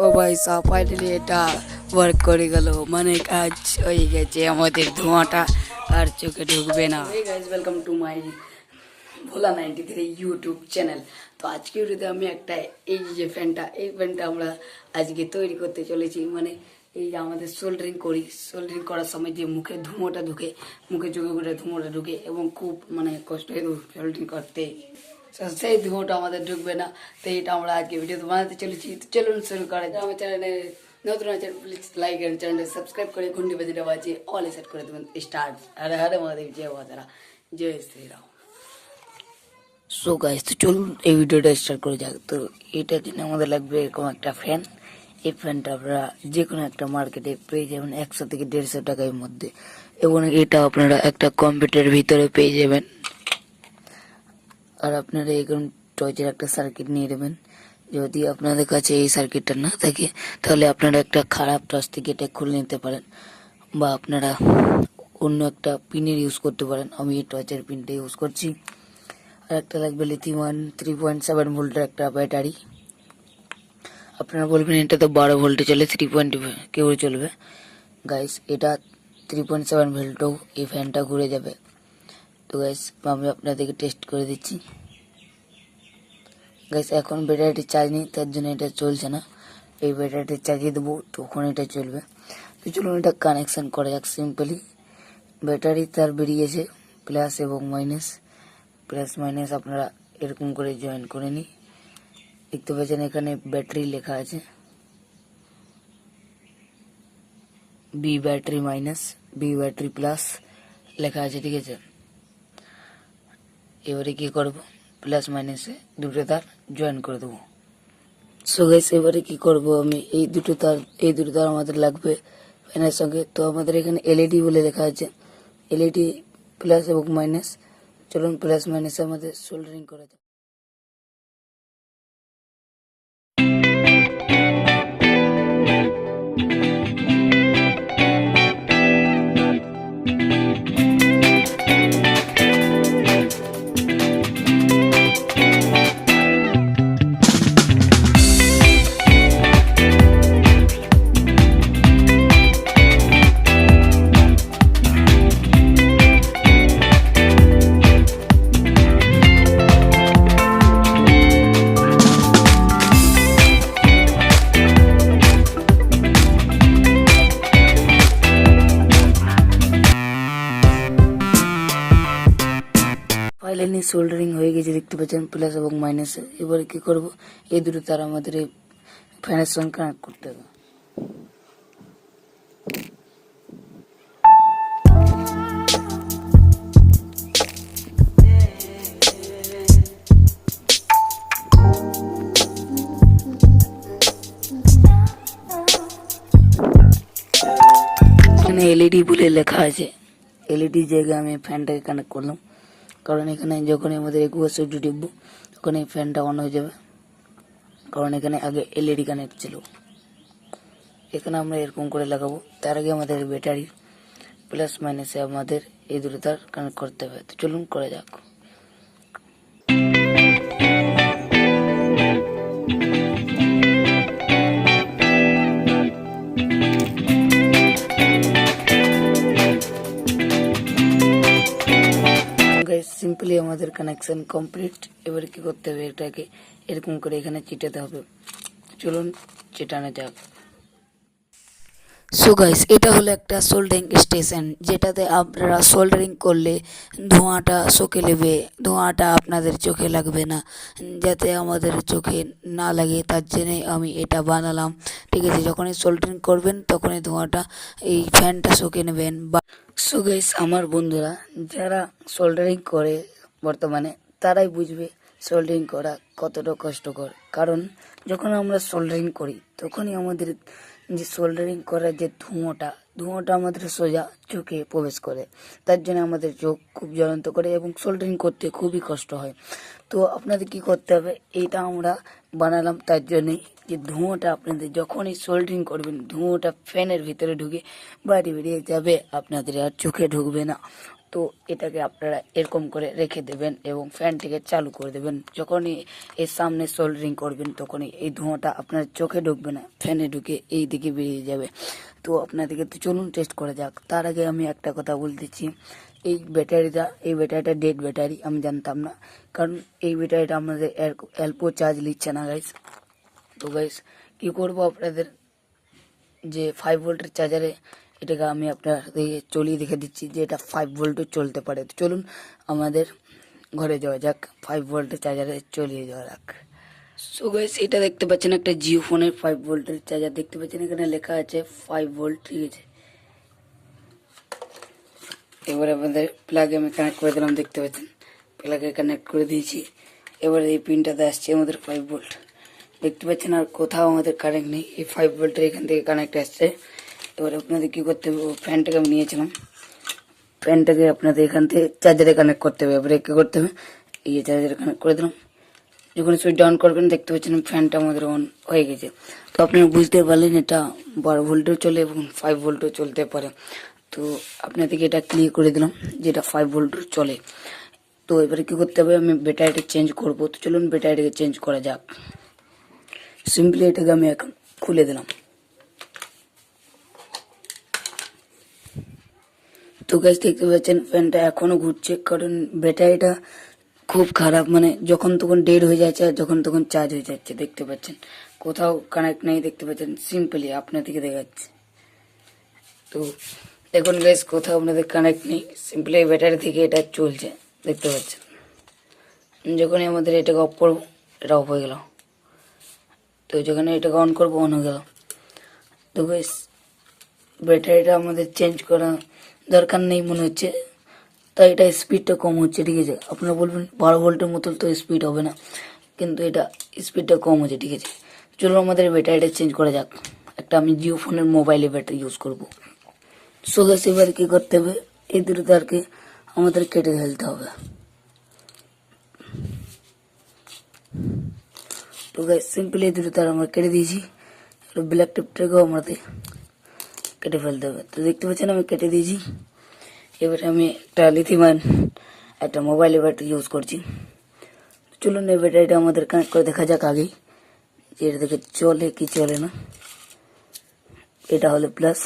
ও ভাই সাহ ফাইনালি এটা ওয়ার্ক করে গেল, মানে কাজ হয়ে গেছে আমাদের, ধোঁয়াটা আর চোখে ঢুকবে না। Hey guys, welcome to my Bhola 93 YouTube channel. তো আজকে ভিডিওতে আমি একটা এই যে ফ্যানটা আমরা আজকে তৈরি করতে চলেছি। মানে এই যে আমাদের সোল্ডারিং করি, সোল্ডারিং করার সময় যে মুখে ধুঁয়োটা ঢুকে, মুখে চোখে করে ধুঁয়োটা ঢুকে এবং খুব মানে কষ্ট হয় সোল্ডারিং করতে, সেই ধুঁয়োটা আমাদের ঢুকবে না। তো এটা আমরা আজকে ভিডিওতে বানাতে চলেছি। তো চলুন শুরু করা যায়। আমার চ্যানেলে নতুন আছে প্লিজ লাইক এন্ড চ্যানেলটা সাবস্ক্রাইব করে ঘন্টি বাজিটা বাজিয়ে অল সেট করে দেবেন। স্টার্ট। হরে হরে মহাদেব, জয় মাতারা, জয় শ্রীরাম। সো গাইস, তো চলুন এই ভিডিওটা স্টার্ট করে যাক। তো এটার জন্য আমাদের লাগবে এরকম একটা ফ্যান। এই ফ্যানটা আপনারা যে কোনো একটা মার্কেটে পেয়ে যাবেন 100 থেকে 150 টাকার মধ্যে, এবং এটা আপনারা একটা কম্পিউটারের ভিতরে পেয়ে যাবেন। আর আপনারা এরকম টর্চের একটা সার্কিট নিয়ে নেবেন। যদি আপনাদের কাছে এই সার্কিটটা না থাকে তাহলে আপনারা একটা খারাপ টর্চ থেকে এটা খুলে নিতে পারেন, বা আপনারা অন্য একটা পিনের ইউজ করতে পারেন। আমি এই টর্চের পিনটা ইউজ করছি। আর একটা লাগবে লিথিয়াম 3.7 ভোল্টের একটা ব্যাটারি। আপনারা বলবেন এটা তো 12 ভোল্টে চলে, 3.2 কেউ চলবে। গাইস, এটা 3.7 ভোল্টেও এই ফ্যানটা ঘুরে যাবে। তো গাইস, আমি আপনাদেরকে টেস্ট করে দিচ্ছি। গাইস, এখন ব্যাটারিটি চার্জ নেই, তার জন্য এটা চলছে না। এই ব্যাটারিটি চার্জে দেবো তখন এটা চলবে। তো চলুন এটা কানেকশন করা যাক সিম্পলি। ব্যাটারি তার বেরিয়েছে প্লাস এবং মাইনাস, প্লাস মাইনাস আপনারা এরকম করে জয়েন করে নিই। দেখতে পাচ্ছেন এখানে ব্যাটারি লেখা আছে, B battery minus, B battery plus লেখা আছে, ঠিক আছে। এবারে কি করব, প্লাস মাইনাসে দুটো তার জয়েন করে দেবো। সো গাইস, এবারে কি করব, আমি এই দুটো তার আমাদের লাগবে ফ্যানের সঙ্গে। তো আমাদের এখানে এলইডি বলে লেখা আছে, এলইডি প্লাস এবং মাইনাস। চলুন প্লাস মাইনাসে আমাদের সোল্ডারিং করা যাক। ফাইনালি সোল্ডারিং হয়ে গেছে, দেখতে পাচ্ছেন প্লাস এবং মাইনাসে। এবারে কি করব, এই দুটো তার আমাদের এই ফ্যানের সঙ্গে কানেক্ট করতে হবে। এখানে এলইডি বলে লেখা আছে, এলইডি জায়গায় আমি ফ্যানটাকে কানেক্ট করলাম, কারণ এখানে যখন আমাদের একুয়া সুইচ টিপবো তখন এই ফ্যানটা অন হয়ে যাবে, কারণ এখানে আগে এলইডি কানেক্ট ছিল। এখানে আমরা এরকম করে লাগাবো। তার আগে আমাদের ব্যাটারি প্লাস মাইনাসে আমাদের এই দুটো তার কানেক্ট করতে হবে। তো চলুন করা যাক। সিম্পলি আমাদের কানেকশন কমপ্লিট। এবার কি করতে হবে, এটাকে এরকম করে এখানে চিটাতে হবে। চলুন চিটানো যাক। সো গাইস, এটা হলো একটা সোল্ডারিং স্টেশন, যেটাতে আপনারা সোল্ডারিং করলে ধোঁয়াটা চোখে নেবে, ধোঁয়াটা আপনাদের চোখে লাগবে না। যাতে আমাদের চোখে না লাগে তার জন্য আমি এটা বানালাম, ঠিক আছে। যখনই সোল্ডারিং করবেন তখনই ধোঁয়াটা এই ফ্যানটা চোখে নেবেন। সো গাইস, আমার বন্ধুরা যারা সোল্ডারিং করে বর্তমানে তারাই বুঝবে সোল্ডারিং করা কতটা কষ্টকর। কারণ যখন আমরা সোল্ডারিং করি তখনই আমাদের যে সোল্ডারিং করার যে ধোঁয়াটা আমাদের সোজা চোখে প্রবেশ করে, তার জন্য আমাদের চোখ খুব জ্বলন্ত করে এবং সোল্ডারিং করতে খুবই কষ্ট হয়। তো আপনাদের কি করতে হবে, এইটা আমরা বানালাম তার জন্যই যে ধোঁয়াটা আপনাদের যখনই সোল্ডারিং করবেন ধোঁয়াটা ফ্যানের ভিতরে ঢুকে বাইরে বেরিয়ে যাবে, আপনাদের আর চোখে ঢুকবে না। তো এটাকে আপনারা এরকম করে রেখে দেবেন এবং ফ্যানটিকে চালু করে দেবেন। যখনই এর সামনে সোল্ডারিং করবেন তখনই এই ধোঁয়াটা আপনার চোখে ঢুকবে না, ফ্যানে ঢুকে এই দিকে বেরিয়ে যাবে। তো আপনাদেরকে তো চলুন টেস্ট করা যাক। তার আগে আমি একটা কথা বলতেছি, এই ব্যাটারিটা ডেড ব্যাটারি, আমি জানতাম না, কারণ এই ব্যাটারিটা আমাদের অল্প চার্জ নিচ্ছে না গাইস। তো গাইস কী করবো, আপনাদের যে 5 ভোল্টের চার্জারে এটাকে আমি আপনাদেরকে চলিয়ে দেখে দিচ্ছি যে এটা 5 ভোল্টও চলতে পারে। তো চলুন আমাদের ঘরে যাওয়া যাক, 5 ভোল্টের চার্জারে চলিয়ে যাওয়া যাক। সো গাইস এটা দেখতে পাচ্ছেন একটা জিও ফোনের 5 ভোল্টের চার্জার দেখতে পাচ্ছেন, এখানে লেখা আছে 5 ভোল্ট, ঠিক আছে। এবার আমাদের প্লাগে আমি কানেক্ট করে দিলাম, দেখতে পাচ্ছেন প্লাগে কানেক্ট করে দিয়েছি। এবার এই পিনটাতে আসছে আমাদের 5 ভোল্ট, দেখতে পাচ্ছেন আর কোথাও আমাদের কারেন্ট নেই, এই 5 ভোল্টের এখান থেকে কানেক্ট আসছে। এবার আপনাদের কী করতে হবে, ফ্যানটাকে আমি নিয়েছিলাম, ফ্যানটাকে আপনাদের এখান থেকে চার্জারে কানেক্ট করতে হবে। এবারে কী করতে হবে, এই চার্জারে কানেক্ট করে দিলাম। যখন সুইচ অন করবেন দেখতে পাচ্ছেন ফ্যানটা আমাদের অন হয়ে গেছে। তো আপনারা বুঝতে পারলেন এটা 12 ভোল্টও চলে এবং 5 ভোল্টও চলতে পারে। তো আপনাদেরকে এটা ক্লিয়ার করে দিলাম যেটা 5 ভোল্টও চলে। তো এবারে কী করতে হবে, আমি ব্যাটারিটা চেঞ্জ করবো। তো চলুন ব্যাটারিটাকে চেঞ্জ করা যাক। সিম্পলি এটাকে আমি এখন খুলে দিলাম। তো গাইস দেখতে পাচ্ছেন ফ্যানটা এখনো ঘুরছে, কারণ ব্যাটারিটা খুব খারাপ, মানে যখন তখন ডেড হয়ে যাচ্ছে আর যখন তখন চার্জ হয়ে যাচ্ছে। দেখতে পাচ্ছেন কোথাও কানেক্ট নেই, দেখতে পাচ্ছেন সিম্পলি আপনাদেরকে দেখাচ্ছে। তো দেখুন গাইস কোথাও আপনাদের কানেক্ট নেই, সিম্পলি ব্যাটারি থেকে এটা চলছে, দেখতে পাচ্ছেন। যখনই আমাদের এটাকে অফ করবো এটা অফ হয়ে গেল, তো যখন এটাকে অন করবো অন হয়ে গেল। তো গাইস ব্যাটারিটা আমাদের চেঞ্জ করা দরকার নেই মনে হচ্ছে, তাই এটা স্পিডটা কম হচ্ছে, ঠিক আছে। আপনারা বলবেন 12 ভোল্টের মতো তো স্পিড হবে না, কিন্তু এটা স্পিডটা কম হচ্ছে, ঠিক আছে। চলো আমাদের ব্যাটারিটা চেঞ্জ করা যাক। একটা আমি জিও ফোনের মোবাইলে ব্যাটারি ইউজ করবো। সো গাইস এবার কী করতে হবে, এই দুটো তারকে আমাদের কেটে ফেলতে হবে। তো গাইস সিম্পলি এই দুটো তার আমরা কেটে দিয়েছি, ব্ল্যাক টেপটাকেও আমাদের কেটে ফেলতে হবে। তো দেখতে পাচ্ছেন আমি কেটে দিয়েছি। এবারে আমি একটা লিথিয়াম একটা মোবাইলের ব্যাটারি ইউজ করছি। চলুন এই ব্যাটারিটা আমাদের কানেক্ট করে দেখা যাক আগেই যে এটা থেকে চলে কি চলে না। এটা হলো প্লাস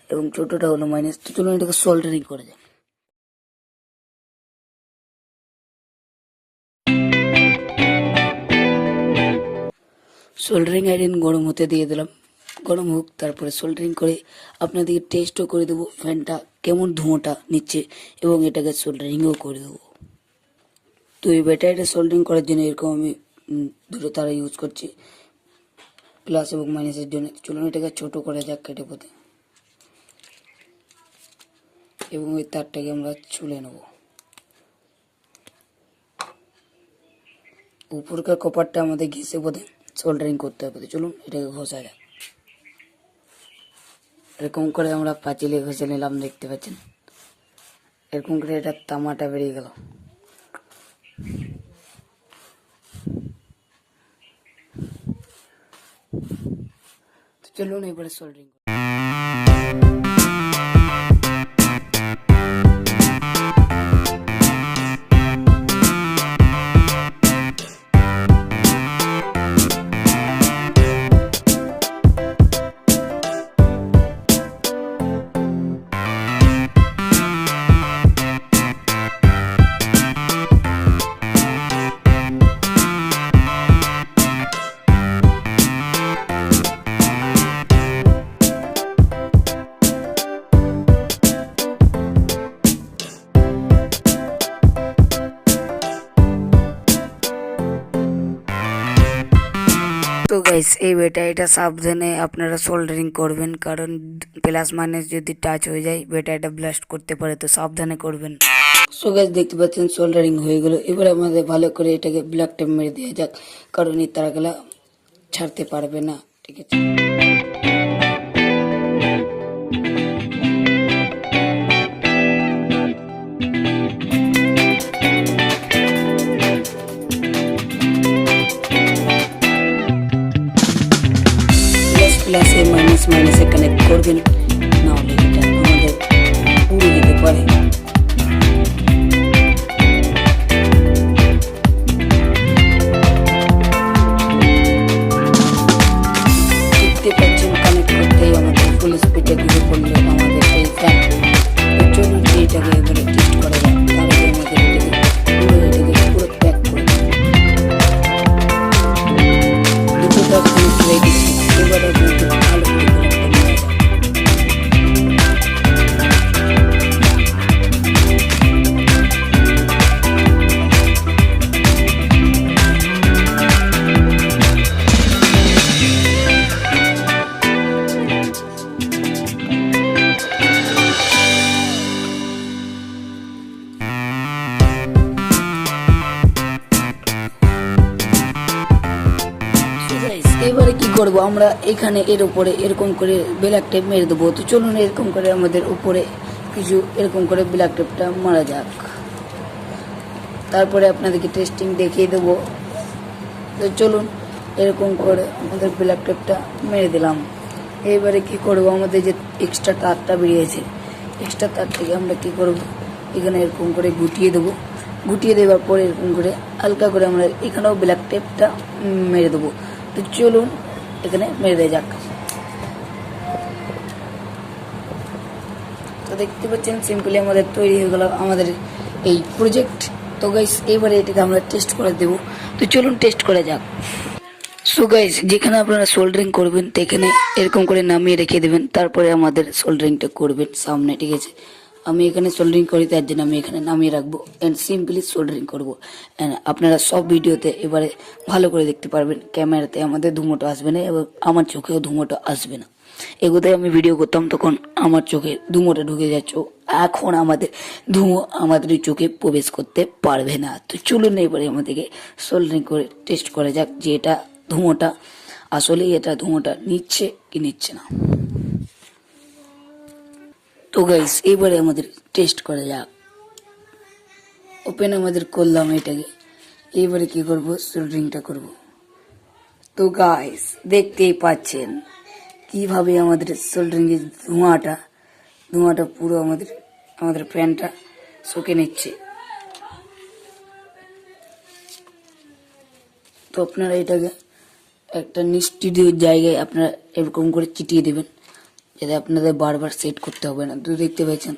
এবং ছোটটা হলো মাইনাস। তো চলুন এটাকে সোল্ডারিং করে যাক। সোল্ডারিং আয়রন গরম হতে দিয়ে দিলাম, গরম হোক, তারপরে সোল্ডারিং করে আপনাদেরকে টেস্টও করে দেবো ফ্যানটা কেমন ধোঁয়াটা নিচ্ছে এবং এটাকে সোল্ডারিংও করে দেবো। তো এই ব্যাটারিটা সোল্ডারিং করার জন্য এরকম আমি দুটো তারা ইউজ করছি, প্লাস এবং মাইনাসের জন্য। চলুন এটাকে ছোট করে যাক কেটে পথে, এবং ওই তারটাকে আমরা ছুলে নেব। উপরকার কপারটা আমাদের ঘেঁষে বোধে সোল্ডারিং করতে হবে। চলুন এটাকে ঘষা যাক। এরকম করে আমরা পাঁচিলে ঘষে নিলাম, দেখতে পাচ্ছেন এরকম করে এটা তামাটা বেরিয়ে গেল। চলুন এবারে সোল্ডারিং। তো গাইস এই ব্যাটারিটা সাবধানে আপনারা সোল্ডারিং করবেন, কারণ প্লাস মাইনাস যদি টাচ হয়ে যায় ব্যাটারিটা ব্লাস্ট করতে পারে, তো সাবধানে করবেন। সো গাইস দেখতে পাচ্ছেন সোল্ডারিং হয়ে গেল। এবার আমাদের ভালো করে এটাকে ব্ল্যাক টেপ মেরে দেওয়া যাক, কারণ এই তারগুলা ছাড়তে পারবে না, ঠিক আছে। প্লাসে মাইনাসে কানেক্ট করবেন, না হলে এটা আমাদের পুড়ে যেতে পারে। ধোঁয়াটা কিন্তু ভালো করে এবারে কি করব আমরা এখানে এর উপরে এরকম করে ব্ল্যাক টেপ মেরে দেবো। তো চলুন এরকম করে আমাদের উপরে কিছু এরকম করে ব্ল্যাক টেপটা মারা যাক, তারপরে আপনাদেরকে টেস্টিং দেখিয়ে দেবো। তো চলুন এরকম করে আমাদের ব্ল্যাক টেপটা মেরে দিলাম। এবারে কি করব আমাদের যে এক্সট্রা তারটা বেরিয়েছে, এক্সট্রা তার থেকে আমরা কি করব এখানে এরকম করে গুটিয়ে দেবো। গুটিয়ে দেওয়ার পরে এরকম করে হালকা করে আমরা এখানেও ব্ল্যাক টেপটা মেরে দেবো। তো চলুন এখানে মেরে দেওয়া যাক। তো দেখতে পাচ্ছেন সিম্পলি আমাদের তৈরি হয়ে গেল আমাদের এই প্রজেক্ট। তো গাইস এবারে এটাকে আমরা টেস্ট করে দেবো। তো চলুন টেস্ট করে যাক। সো গাইস যেখানে আপনারা সোল্ডারিং করবেন সেখানে এরকম করে নামিয়ে রেখে দেবেন, তারপরে আমাদের সোল্ডারিংটা করবেন সামনে, ঠিক আছে। আমি এখানে সোল্ডারিং করি তার জন্য আমি এখানে নামিয়ে রাখবো অ্যান্ড সিম্পলি সোল্ডারিং করবো। অ্যান্ড আপনারা সব ভিডিওতে এবারে ভালো করে দেখতে পারবেন, ক্যামেরাতে আমাদের ধুমোটা আসবে না এবং আমার চোখেও ধুমোটা আসবে না। এগোতে আমি ভিডিও করতাম তখন আমার চোখে ধুমোটা ঢুকে যাচ্ছ, এখন আমাদের ধুমো আমাদের চোখে প্রবেশ করতে পারবে না। তো চলুন এবারে আমাদেরকে সোল্ডারিং করে টেস্ট করা যাক যে এটা ধুমোটা আসলেই এটা ধুমোটা নিচ্ছে কি নিচ্ছে না। তো গাইস এবারে আমাদের টেস্ট করা যাক। ওপেন আমাদের করলাম এটাকে, এবারে কি করব সোল্ডারিংটা করব। তো গাইস দেখতেই পাচ্ছেন কিভাবে আমাদের সোল্ডারিং এর ধোঁয়াটা পুরো আমাদের ফ্যানটা শুকে নিচ্ছে। তো আপনারা এটাকে একটা নিশ্চিত জায়গায় আপনারা এরকম করে চিটিয়ে দেবেন যাতে আপনাদের বারবার সেট করতে হবে না। তো দেখতে পাচ্ছেন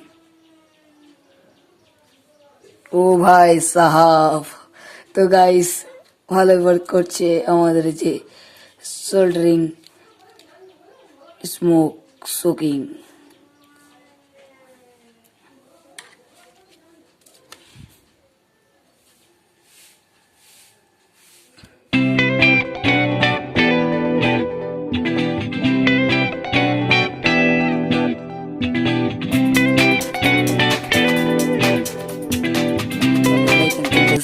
ও ভাই সাহাব। তো গাইস ভালো ওয়ার্ক করছে আমাদের যে সোল্ডারিং স্মোক সোকিং।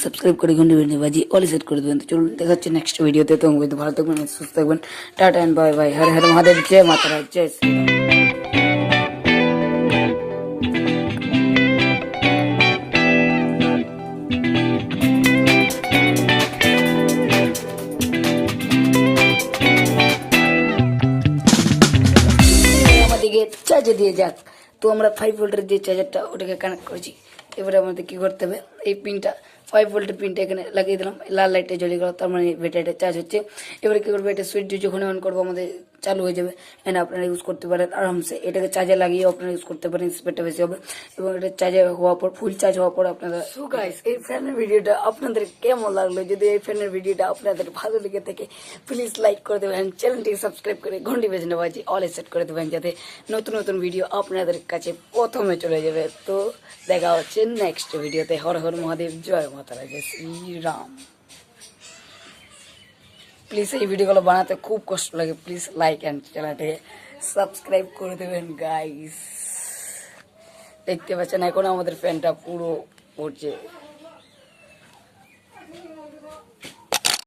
সাবস্ক্রাইব করে ঘন্টি বেজে বাজি অল সেট করে দেবেন। তো চলুন দেখা হচ্ছে নেক্সট ভিডিওতে। তো ভালো থাকবেন, সুস্থ থাকবেন। Tata and bye bye. হর হর মহাদেব, জয় মাতারা, জয় শ্রীরাম। আমাদেরকে চার্জে দিয়ে যাক। তো আমরা 5 ভোল্টের যে চার্জারটা ওটাকে কানেক্ট করেছি। এবারে আমাদের কি করতে হবে, এই পিনটা 5 ভোল্টের পিনটা এখানে লাগিয়ে দিলাম, লাল লাইটে জ্বলে গেল, তার মানে ব্যাটারিটা চার্জ হচ্ছে। এবারে কি করবো, এটা সুইচ যখন অন করবো আমাদের চালু হয়ে যাবে। এন্ড আপনারা ইউজ করতে পারেন আরামসে, এটাকে চার্জে লাগিয়ে আপনারা ইউজ করতে পারেন, স্পিডটা বেশি হবে। এবং এটা চার্জে হওয়ার পর ফুল চার্জ হওয়ার পর আপনারা। সো গাইস এই ফ্যানের ভিডিওটা আপনাদের কেমন লাগলো? যদি এই ফ্যানের ভিডিওটা আপনাদের ভালো লেগে থাকে প্লিজ লাইক করে দেবেন, চ্যানেলটিকে সাবস্ক্রাইব করে ঘন্টি বেজে বাজি অল সেট করে দেবেন যাতে নতুন নতুন ভিডিও আপনাদের কাছে প্রথমে চলে যাবে। তো দেখা হচ্ছে নেক্সট ভিডিওতে। হর হর মহাদেব, জয় মাতারা, জয় শ্রীরাম। প্লিজ এই ভিডিওগুলো বানাতে খুব কষ্ট লাগে, প্লিজ লাইক অ্যান্ড চ্যানেলটাকে সাবস্ক্রাইব করে দেবেন গাইস। দেখতে পাচ্ছেন এখন আমাদের ফ্যানটা পুরো উঠছে।